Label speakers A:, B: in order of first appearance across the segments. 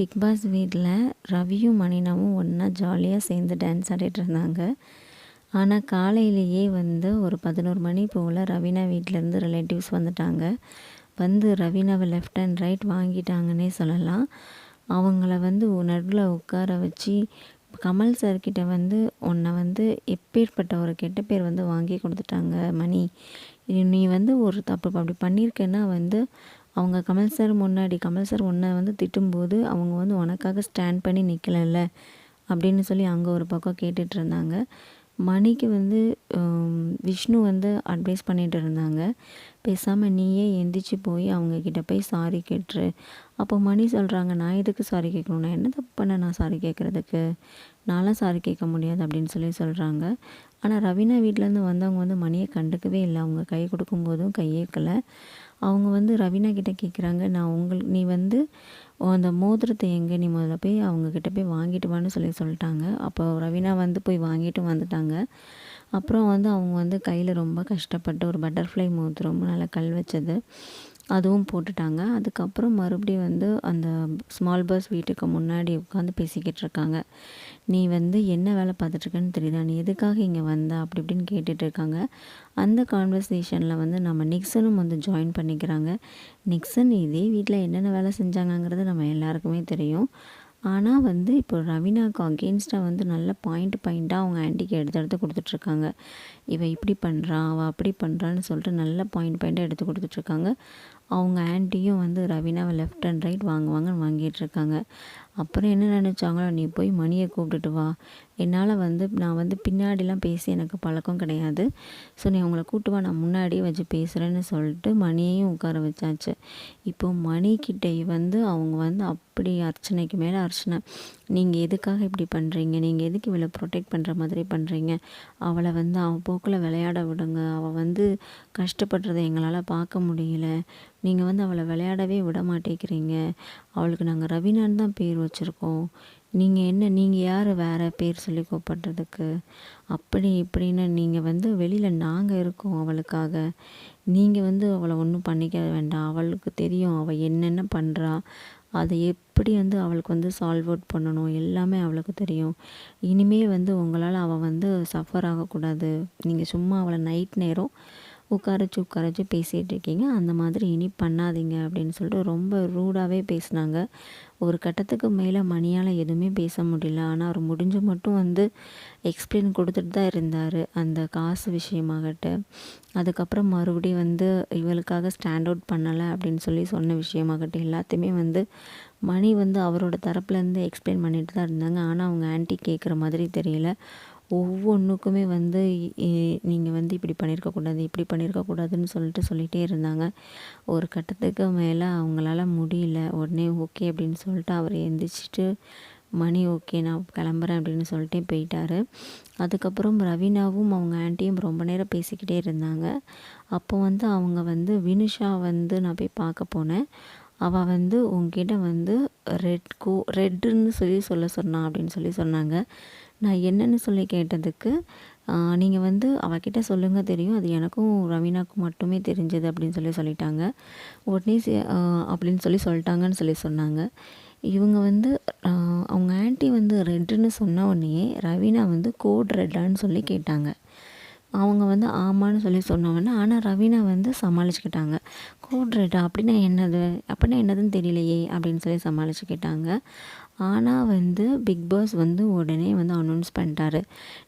A: Big pass வீட்டில் ரவியும் மணினாவும் ஒன்றா ஜாலியாக சேர்ந்து டான்ஸ் ஆடிட்டு இருந்தாங்க. ஆனால் காலையிலேயே ஒரு 11 மணி போல் ரவீனா வீட்டிலேருந்து ரிலேட்டிவ்ஸ் வந்துட்டாங்க. ரவீனாவை லெஃப்ட் அண்ட் ரைட் வாங்கிட்டாங்கன்னே சொல்லலாம். அவங்கள நடுவில் உட்கார வச்சு கமல் சார்கிட்ட உன்னை எப்பேற்பட்ட ஒரு கெட்ட பேர் வாங்கி கொடுத்துட்டாங்க மணி. நீ ஒரு தப்பு அப்படி பண்ணியிருக்கேன்னா அவங்க கமல் சார் உன்னை திட்டும்போது அவங்க உனக்காக ஸ்டாண்ட் பண்ணி நிற்கலைல்ல அப்படின்னு சொல்லி அங்கே ஒரு பக்கம் கேட்டுட்டு இருந்தாங்க. மணிக்கு விஷ்ணு அட்வைஸ் பண்ணிகிட்டு இருந்தாங்க. பேசாமல் நீயே எந்திரிச்சு போய் அவங்கக்கிட்ட போய் சாரி கேட்டுரு. அப்போ மணி சொல்கிறாங்க, நான் எதுக்கு சாரி கேட்கணும், நான் என்ன தப்பு பண்ண நான் சாரி கேட்குறதுக்கு, நான்லாம் சாரி கேட்க முடியாது அப்படின்னு சொல்லி சொல்கிறாங்க. ஆனால் ரவீனா வீட்டிலேருந்து வந்தவங்க மணியை கண்டுக்கவே இல்லை. அவங்க கை கொடுக்கும்போதும் கையேற்கலை. அவங்க ரவீனா கிட்டே கேட்குறாங்க, நான் நீ அந்த மோதிரத்தை எங்கே, நீ முதல்ல போய் அவங்கக்கிட்ட போய் வாங்கிட்டு வான்னு சொல்லிட்டாங்க. அப்போ ரவீனா போய் வாங்கிட்டு வந்துட்டாங்க. அப்புறம் அவங்க கையில் ரொம்ப கஷ்டப்பட்டு ஒரு பட்டர்ஃப்ளை மோதிரம் நல்லா கல் வச்சது அதுவும் போட்டுட்டாங்க. அதுக்கப்புறம் மறுபடியும் அந்த ஸ்மால் பாஸ் வீட்டுக்கு முன்னாடி உட்காந்து பேசிக்கிட்டு இருக்காங்க. நீ என்ன வேலை பார்த்துட்ருக்கன்னு தெரியுதா, நீ எதுக்காக இங்கே வந்த அப்படி இப்படின்னு கேட்டுட்டு இருக்காங்க. அந்த கான்வர்சேஷனில் நம்ம நிக்சனும் ஜாயின் பண்ணிக்கிறாங்க. நிக்சன் இதே வீட்டில் என்னென்ன வேலை செஞ்சாங்கங்கிறது நம்ம எல்லாருக்குமே தெரியும். ஆனால் இப்போ ரவீனாவுக்கு அகெயின்ஸ்டாக நல்ல பாயிண்ட்டாக அவங்க ஆன்ட்டிக்கு எடுத்து கொடுத்துட்ருக்காங்க. இவள் இப்படி பண்ணுறா, அவள் அப்படி பண்ணுறான்னு சொல்லிட்டு நல்ல பாயிண்ட்டாக எடுத்து கொடுத்துட்ருக்காங்க. அவங்க ஆன்ட்டியும் ரவீனாவை லெஃப்ட் அண்ட் ரைட் வாங்குவாங்கன்னு வாங்கிட்டுருக்காங்க. அப்புறம் என்ன நினச்சாங்களோ, நீ போய் மணியை கூப்பிட்டுட்டு வா, என்னால் நான் பின்னாடிலாம் பேசி எனக்கு பழக்கம் கிடையாது, ஸோ நீ அவங்கள கூப்பிட்டு வா, நான் முன்னாடியே வச்சு பேசுகிறேன்னு சொல்லிட்டு மணியையும் உட்கார வச்சாச்சு. இப்போது மணிக்கிட்டே அவங்க அப்படி அர்ச்சனைக்கு மேலே அர்ச்சனை. நீங்கள் எதுக்காக இப்படி பண்ணுறீங்க, நீங்கள் எதுக்கு இவளை ப்ரொடெக்ட் பண்ணுற மாதிரி பண்ணுறீங்க, அவளை அவள் போக்கில் விளையாட விடுங்க, அவள் கஷ்டப்படுறதை எங்களால் பார்க்க முடியல, நீங்கள் அவளை விளையாடவே விட மாட்டேங்கிறீங்க, அவளுக்கு நாங்கள் ரவீனான்னு தான் பேர் வச்சுருக்கோம், நீங்கள் யார் வேறு பேர் சொல்லி கூப்பிட்றதுக்கு, அப்படி இப்படின்னு நீங்கள் வெளியில் நாங்கள் இருக்கோம் அவளுக்காக, நீங்கள் அவளை ஒன்றும் பண்ணிக்க வேண்டாம், அவளுக்கு தெரியும் அவள் என்னென்ன பண்ணுறா, அதை எப்படி அவளுக்கு சால்வ் அவுட் பண்ணணும் எல்லாமே அவளுக்கு தெரியும். இனிமேல் உங்களால் அவள் சஃபர் ஆகக்கூடாது, நீங்கள் சும்மா அவளை நைட் நேரம் உட்காரச்சு பேசிகிட்டு இருக்கீங்க, அந்த மாதிரி இனி பண்ணாதீங்க அப்படின்னு சொல்லிட்டு ரொம்ப ரூடாகவே பேசினாங்க. ஒரு கட்டத்துக்கு மேலே மணியால் எதுவுமே பேச முடியல. ஆனால் அவர் முடிஞ்ச மட்டும் எக்ஸ்பிளைன் கொடுத்துட்டு தான் இருந்தார் அந்த காசு விஷயமாகட்டு. அதுக்கப்புறம் மறுபடியும் இவளுக்காக ஸ்டாண்ட் அவுட் பண்ணலை அப்படின்னு சொல்லி சொன்ன விஷயமாகட்டும் எல்லாத்தையுமே மணி அவரோட தரப்புலேருந்து எக்ஸ்பிளைன் பண்ணிட்டு தான் இருந்தாங்க. ஆனால் அவங்க ஆன்ட்டி கேட்குற மாதிரி தெரியல. ஒவ்வொன்றுக்குமே நீங்கள் இப்படி பண்ணியிருக்கக்கூடாது, இப்படி பண்ணியிருக்கக்கூடாதுன்னு சொல்லிகிட்டே இருந்தாங்க. ஒரு கட்டத்துக்கு மேலே அவங்களால முடியல. உடனே ஓகே அப்படின்னு சொல்லிட்டு அவர் எந்திரிச்சிட்டு மணி ஓகே நான் கிளம்புறேன் அப்படின்னு சொல்லிட்டே போயிட்டார். அதுக்கப்புறம் ரவீனாவும் அவங்க ஆன்ட்டியும் ரொம்ப நேரம் பேசிக்கிட்டே இருந்தாங்க. அப்போ அவங்க வினுஷா நான் போய் பார்க்க போனேன். அவள் உங்ககிட்ட ரெட்டுன்னு சொல்ல சொன்னான் அப்படின்னு சொன்னாங்க. நான் என்னென்னு சொல்லி கேட்டதுக்கு, நீங்கள் அவகிட்ட சொல்லுங்கள் தெரியும், அது எனக்கும் ரவீனாவுக்கும் மட்டுமே தெரிஞ்சது அப்படின்னு சொல்லிட்டாங்க. உடனே அப்படின்னு சொல்லிட்டாங்கன்னு சொன்னாங்க. இவங்க அவங்க ஆன்ட்டி ரெட்டுன்னு சொன்ன உடனே ரவீனா கோட் ரெட்டான்னு சொல்லி கேட்டாங்க. அவங்க ஆமான்னு சொன்னவொடனே, ஆனால் ரவீனா சமாளிச்சுக்கிட்டாங்க. கோட் ரெட்டா அப்படின்னா என்னதுன்னு தெரியலையே அப்படின்னு சமாளிச்சுக்கிட்டாங்க. ஆனால் பிக் பாஸ் உடனே அனௌன்ஸ் பண்ணிட்டாரு,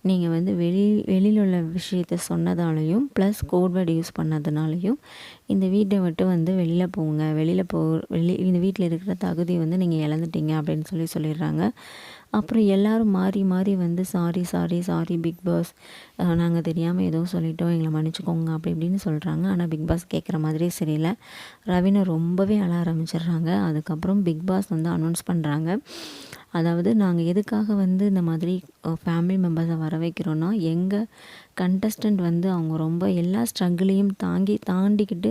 A: நீங்கள் வெளியில் உள்ள விஷயத்த சொன்னதாலையும் ப்ளஸ் கோட் வேர்டு யூஸ் பண்ணதுனாலையும் இந்த வீட்டை விட்டு வெளியில் போங்க, இந்த வீட்டில் இருக்கிற தகுதி நீங்கள் இழந்துட்டீங்க அப்படின்னு சொல்லிடுறாங்க. அப்புறம் எல்லோரும் மாறி மாறி சாரி பிக் பாஸ், நாங்கள் தெரியாமல் ஏதோ சொல்லிட்டோம், எங்களை மன்னிச்சிக்கோங்க அப்படி இப்படின்னு சொல்கிறாங்க. ஆனால் பிக் பாஸ் கேட்குற மாதிரியே சரியில்ல. ரவீனா ரொம்பவே அழ ஆரம்பிச்சிடுறாங்க. அதுக்கப்புறம் பிக் பாஸ் அனௌன்ஸ் பண்ணுறாங்க, அதாவது நாங்கள் எதுக்காக இந்த மாதிரி ஃபேமிலி மெம்பர்ஸை வர வைக்கிறோன்னா, எங்கள் கண்டஸ்டன்ட் வந்து அவங்க ரொம்ப எல்லா ஸ்ட்ரகிளையும் தாண்டிக்கிட்டு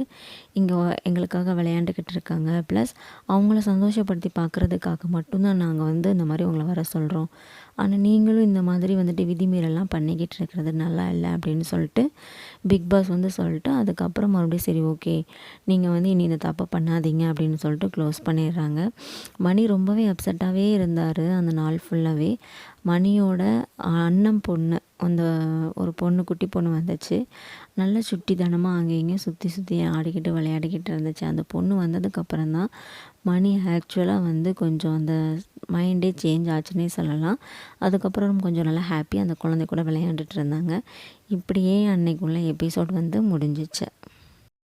A: இங்கே எங்களுக்காக விளையாண்டுக்கிட்டு இருக்காங்க. ப்ளஸ் அவங்கள சந்தோஷப்படுத்தி பார்க்குறதுக்காக மட்டும்தான் நாங்கள் வந்து இந்த மாதிரி உங்களை வர சொல்கிறோம். ஆனால் நீங்களும் இந்த மாதிரி வந்துட்டு விதிமீறல்லாம் பண்ணிக்கிட்டு இருக்கிறது நல்லா இல்லை அப்படின்னு சொல்லிட்டு பிக் பாஸ் வந்து சொல்லிட்டு அதுக்கப்புறம் மறுபடியும் சரி ஓகே நீங்கள் வந்து இனி இந்த தப்பை பண்ணாதீங்க அப்படின்னு சொல்லிட்டு க்ளோஸ் பண்ணிடுறாங்க. மணி ரொம்பவே அப்செட்டாகவே இருந்தார் அந்த நாள் ஃபுல்லாகவே. மணியோட அண்ணன் பொண்ணு அந்த ஒரு பொண்ணு குட்டி பொண்ணு வந்துச்சு. நல்ல சுட்டித்தனமாக அங்கே இங்கேயும் சுற்றி ஆடிக்கிட்டு விளையாடிக்கிட்டு இருந்துச்சு. அந்த பொண்ணு வந்ததுக்கப்புறம் தான் மணி ஆக்சுவலாக வந்து கொஞ்சம் அந்த மைண்டே சேஞ்ச் ஆச்சுன்னே சொல்லலாம். அதுக்கப்புறம் கொஞ்சம் நல்லா ஹாப்பி அந்த குழந்தை கூட விளையாண்டுட்டு இருந்தாங்க. இப்படியே அன்னைக்குள்ள எபிசோட் வந்து முடிஞ்சிச்சு.